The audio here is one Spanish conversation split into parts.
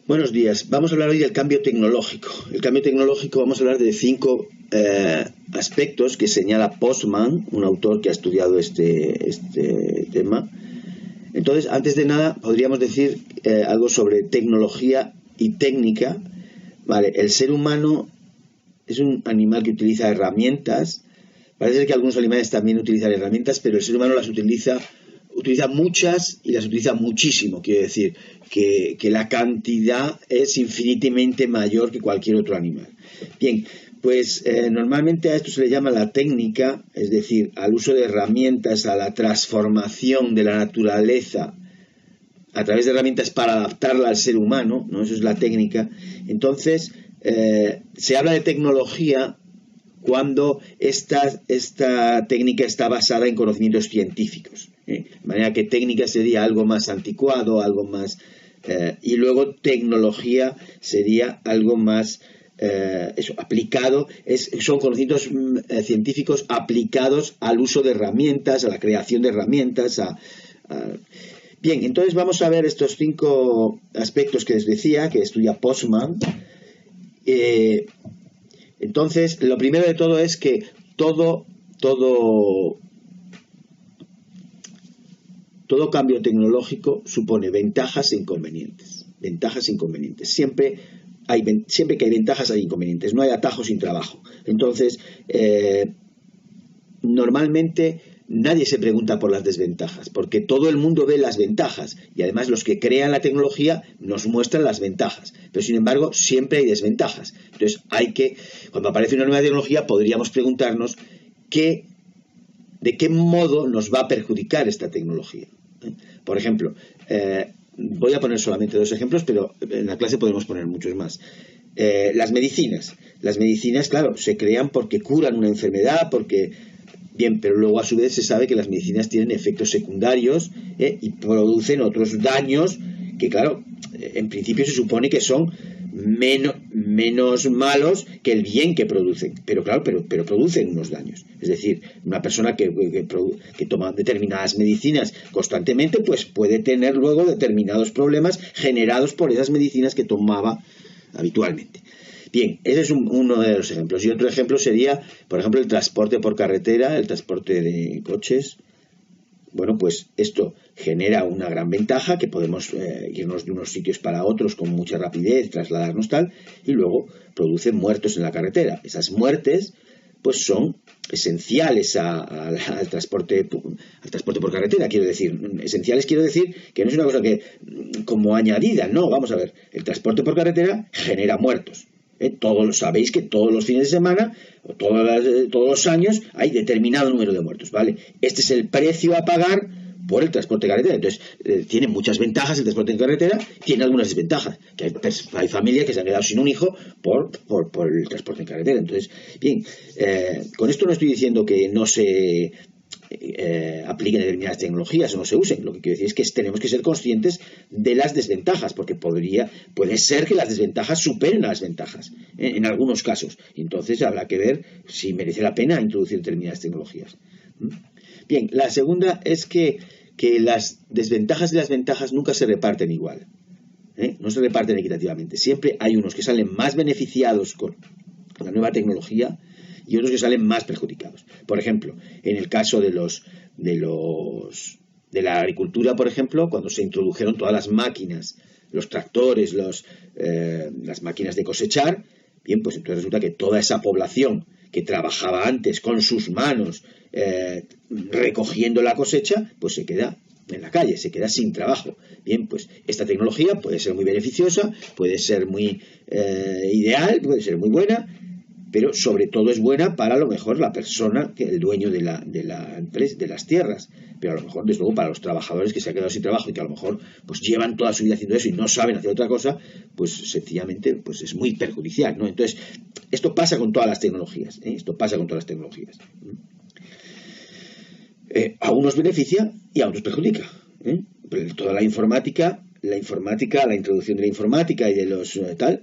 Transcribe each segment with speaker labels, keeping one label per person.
Speaker 1: Buenos días. Vamos a hablar hoy del cambio tecnológico. El cambio tecnológico, vamos a hablar de 5 aspectos que señala Postman, un autor que ha estudiado este tema. Entonces, antes de nada, podríamos decir algo sobre tecnología y técnica. Vale, el ser humano es un animal que utiliza herramientas. Parece ser que algunos animales también utilizan herramientas, pero el ser humano las utiliza muchas y las utiliza muchísimo. Quiero decir que la cantidad es infinitamente mayor que cualquier otro animal. Bien, pues normalmente a esto se le llama la técnica, es decir, al uso de herramientas, a la transformación de la naturaleza a través de herramientas para adaptarla al ser humano, ¿no? Eso es la técnica. Entonces, se habla de tecnología cuando esta técnica está basada en conocimientos científicos. De manera que técnica sería algo más anticuado, algo más... y luego tecnología sería algo más aplicado. Son conocimientos científicos aplicados al uso de herramientas, a la creación de herramientas. Bien, entonces vamos a ver estos 5 aspectos que les decía, que estudia Postman. Entonces, lo primero de todo es que todo cambio tecnológico supone ventajas e inconvenientes. Ventajas e inconvenientes. Siempre que hay ventajas hay inconvenientes. No hay atajo sin trabajo. Entonces, normalmente nadie se pregunta por las desventajas, porque todo el mundo ve las ventajas y además los que crean la tecnología nos muestran las ventajas, pero sin embargo siempre hay desventajas. Entonces cuando aparece una nueva tecnología podríamos preguntarnos de qué modo nos va a perjudicar esta tecnología. Por ejemplo, voy a poner solamente 2 ejemplos, pero en la clase podemos poner muchos más. Las medicinas, claro, se crean porque curan una enfermedad, Bien, pero luego a su vez se sabe que las medicinas tienen efectos secundarios y producen otros daños que, claro, en principio se supone que son menos malos que el bien que producen. Pero claro, pero producen unos daños. Es decir, una persona que toma determinadas medicinas constantemente, pues puede tener luego determinados problemas generados por esas medicinas que tomaba habitualmente. Bien, ese es uno de los ejemplos. Y otro ejemplo sería, por ejemplo, el transporte por carretera, el transporte de coches. Bueno, pues esto genera una gran ventaja, que podemos irnos de unos sitios para otros con mucha rapidez, trasladarnos tal, y luego produce muertos en la carretera. Esas muertes pues son esenciales al transporte por carretera. Quiero decir que no es una cosa que como añadida, no, vamos a ver, el transporte por carretera genera muertos. Sabéis que todos los fines de semana o todos los años hay determinado número de muertos, ¿vale? Este es el precio a pagar por el transporte de carretera. Entonces, tiene muchas ventajas el transporte en carretera, tiene algunas desventajas, que hay familias que se han quedado sin un hijo por el transporte en carretera. Entonces, bien, con esto no estoy diciendo que no se apliquen determinadas tecnologías o no se usen. Lo que quiero decir es que tenemos que ser conscientes de las desventajas, porque puede ser que las desventajas superen a las ventajas en algunos casos. Y entonces habrá que ver si merece la pena introducir determinadas tecnologías. Bien, la segunda es que las desventajas y las ventajas nunca se reparten igual. No se reparten equitativamente. Siempre hay unos que salen más beneficiados con la nueva tecnología y otros que salen más perjudicados. Por ejemplo, en el caso de la agricultura, por ejemplo, cuando se introdujeron todas las máquinas, los tractores, las máquinas de cosechar, bien, pues entonces resulta que toda esa población que trabajaba antes con sus manos recogiendo la cosecha, pues se queda en la calle, se queda sin trabajo. Bien, pues esta tecnología puede ser muy beneficiosa, puede ser muy ideal, puede ser muy buena, pero sobre todo es buena para a lo mejor la persona, el dueño de la empresa, de las tierras, pero a lo mejor desde luego para los trabajadores que se han quedado sin trabajo y que a lo mejor pues llevan toda su vida haciendo eso y no saben hacer otra cosa, pues sencillamente pues es muy perjudicial, ¿no? Entonces, esto pasa con todas las tecnologías, A unos beneficia y a otros perjudica, Toda la informática, la introducción de la informática y de los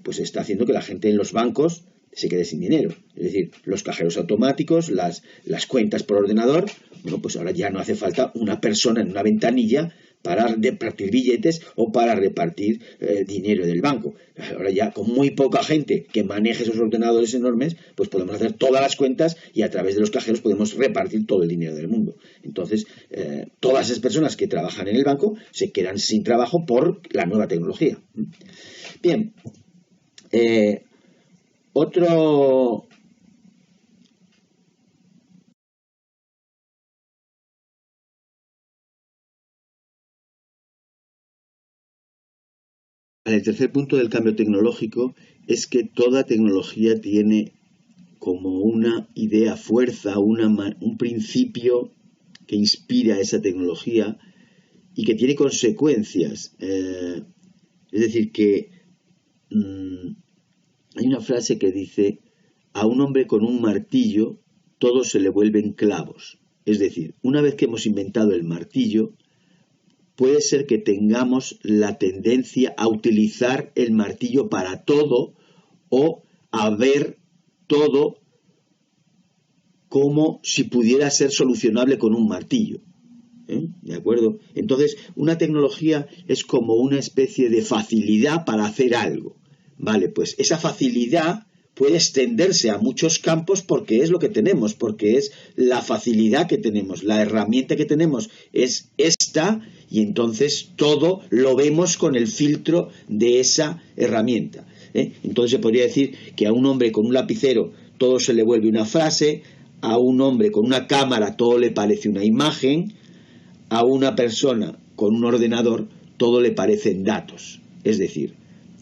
Speaker 1: pues está haciendo que la gente en los bancos se quede sin dinero. Es decir, los cajeros automáticos, las cuentas por ordenador, bueno, pues ahora ya no hace falta una persona en una ventanilla para repartir billetes o para repartir dinero del banco. Ahora ya con muy poca gente que maneje esos ordenadores enormes, pues podemos hacer todas las cuentas y a través de los cajeros podemos repartir todo el dinero del mundo. Entonces, todas esas personas que trabajan en el banco se quedan sin trabajo por la nueva tecnología. Bien, el tercer punto del cambio tecnológico es que toda tecnología tiene como una idea, fuerza, un principio que inspira esa tecnología y que tiene consecuencias. Es decir, que hay una frase que dice: a un hombre con un martillo todo se le vuelven clavos. Es decir, una vez que hemos inventado el martillo, puede ser que tengamos la tendencia a utilizar el martillo para todo o a ver todo como si pudiera ser solucionable con un martillo. ¿De acuerdo? Entonces, una tecnología es como una especie de facilidad para hacer algo. Vale, pues esa facilidad puede extenderse a muchos campos porque es lo que tenemos, porque es la facilidad que tenemos, la herramienta que tenemos es esta, y entonces todo lo vemos con el filtro de esa herramienta. Entonces se podría decir que a un hombre con un lapicero todo se le vuelve una frase, a un hombre con una cámara todo le parece una imagen, a una persona con un ordenador todo le parecen datos. Es decir,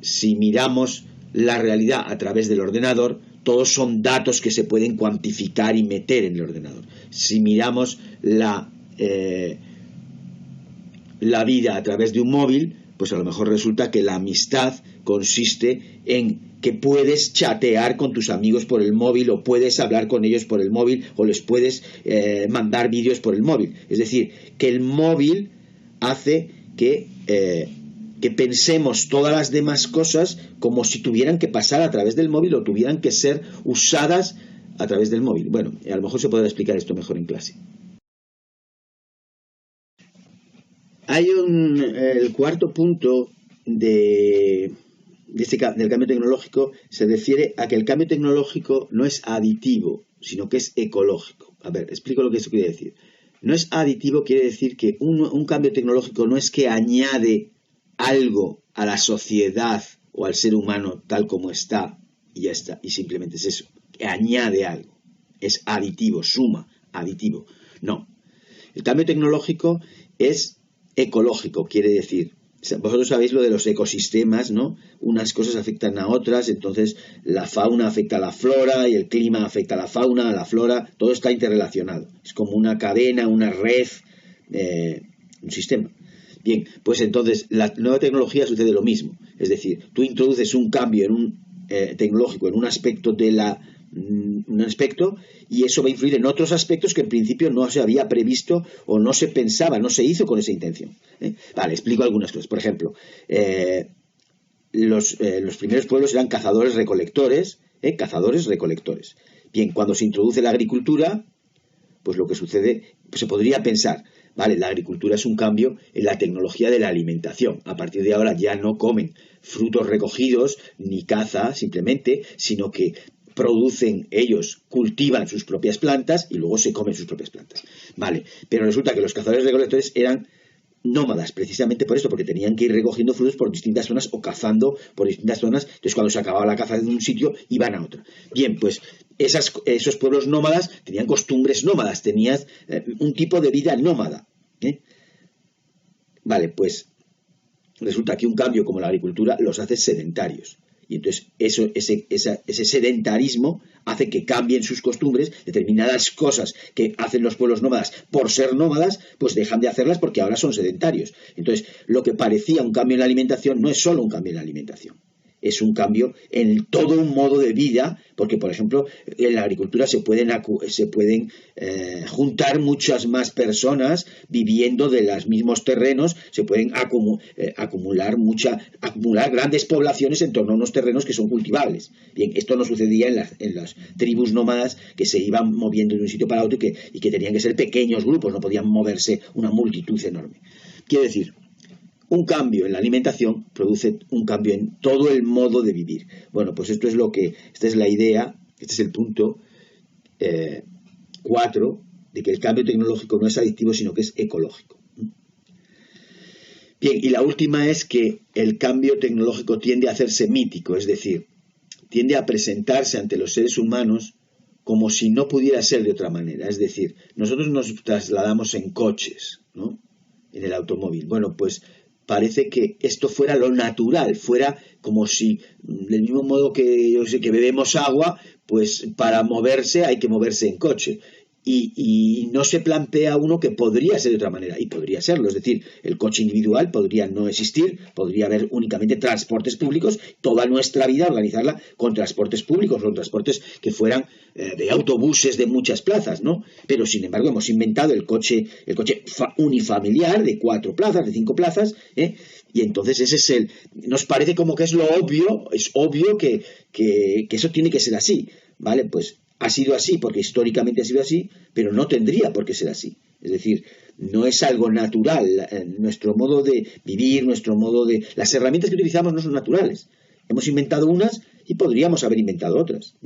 Speaker 1: si miramos la realidad a través del ordenador, todos son datos que se pueden cuantificar y meter en el ordenador. Si miramos la vida a través de un móvil, pues a lo mejor resulta que la amistad consiste en que puedes chatear con tus amigos por el móvil, o puedes hablar con ellos por el móvil, o les puedes mandar vídeos por el móvil. Es decir, que el móvil hace que pensemos todas las demás cosas como si tuvieran que pasar a través del móvil o tuvieran que ser usadas a través del móvil. Bueno, a lo mejor se podrá explicar esto mejor en clase. Hay el cuarto punto del cambio tecnológico se refiere a que el cambio tecnológico no es aditivo, sino que es ecológico. A ver, explico lo que eso quiere decir. No es aditivo, quiere decir que un cambio tecnológico no es que añade algo a la sociedad o al ser humano tal como está y ya está, y simplemente es eso, que añade algo. Es aditivo, suma, aditivo. No. El cambio tecnológico es ecológico, quiere decir, vosotros sabéis lo de los ecosistemas, ¿no? Unas cosas afectan a otras, entonces la fauna afecta a la flora y el clima afecta a la fauna, a la flora, todo está interrelacionado. Es como una cadena, una red, un sistema. Bien, pues entonces la nueva tecnología sucede lo mismo. Es decir, tú introduces un cambio en un tecnológico, en un aspecto y eso va a influir en otros aspectos que en principio no se había previsto o no se pensaba, no se hizo con esa intención. Vale, explico algunas cosas. Por ejemplo, los primeros pueblos eran cazadores-recolectores, cazadores-recolectores. Bien, cuando se introduce la agricultura, pues lo que sucede, pues se podría pensar, vale, la agricultura es un cambio en la tecnología de la alimentación. A partir de ahora ya no comen frutos recogidos ni caza simplemente, sino que producen, ellos cultivan sus propias plantas y luego se comen sus propias plantas. Vale, pero resulta que los cazadores recolectores eran nómadas, precisamente por esto, porque tenían que ir recogiendo frutos por distintas zonas o cazando por distintas zonas. Entonces, cuando se acababa la caza de un sitio, iban a otro. Bien, pues esos pueblos nómadas tenían costumbres nómadas, tenían un tipo de vida nómada. Vale, pues resulta que un cambio como la agricultura los hace sedentarios. Y entonces ese sedentarismo hace que cambien sus costumbres, determinadas cosas que hacen los pueblos nómadas por ser nómadas, pues dejan de hacerlas porque ahora son sedentarios. Entonces, lo que parecía un cambio en la alimentación no es solo un cambio en la alimentación. Es un cambio en todo un modo de vida, porque, por ejemplo, en la agricultura se pueden juntar muchas más personas viviendo de los mismos terrenos, se pueden acumular grandes poblaciones en torno a unos terrenos que son cultivables. Bien, esto no sucedía en las tribus nómadas que se iban moviendo de un sitio para otro y que tenían que ser pequeños grupos, no podían moverse una multitud enorme. Quiere decir, un cambio en la alimentación produce un cambio en todo el modo de vivir. Bueno, pues esta es la idea, este es el punto 4, de que el cambio tecnológico no es adictivo, sino que es ecológico. Bien, y la última es que el cambio tecnológico tiende a hacerse mítico, es decir, tiende a presentarse ante los seres humanos como si no pudiera ser de otra manera. Es decir, nosotros nos trasladamos en coches, ¿no?, en el automóvil. Bueno, pues parece que esto fuera lo natural, fuera como si, del mismo modo que que bebemos agua, pues para moverse hay que moverse en coche. Y no se plantea uno que podría ser de otra manera, y podría serlo, es decir, el coche individual podría no existir, podría haber únicamente transportes públicos, toda nuestra vida organizarla con transportes públicos, con transportes que fueran de autobuses de muchas plazas, ¿no? Pero sin embargo hemos inventado el coche unifamiliar de 4 plazas, de 5 plazas, y entonces nos parece como que es obvio que eso tiene que ser así, ¿vale? Pues ha sido así porque históricamente ha sido así, pero no tendría por qué ser así. Es decir, no es algo natural. Nuestro modo de vivir, las herramientas que utilizamos no son naturales. Hemos inventado unas y podríamos haber inventado otras.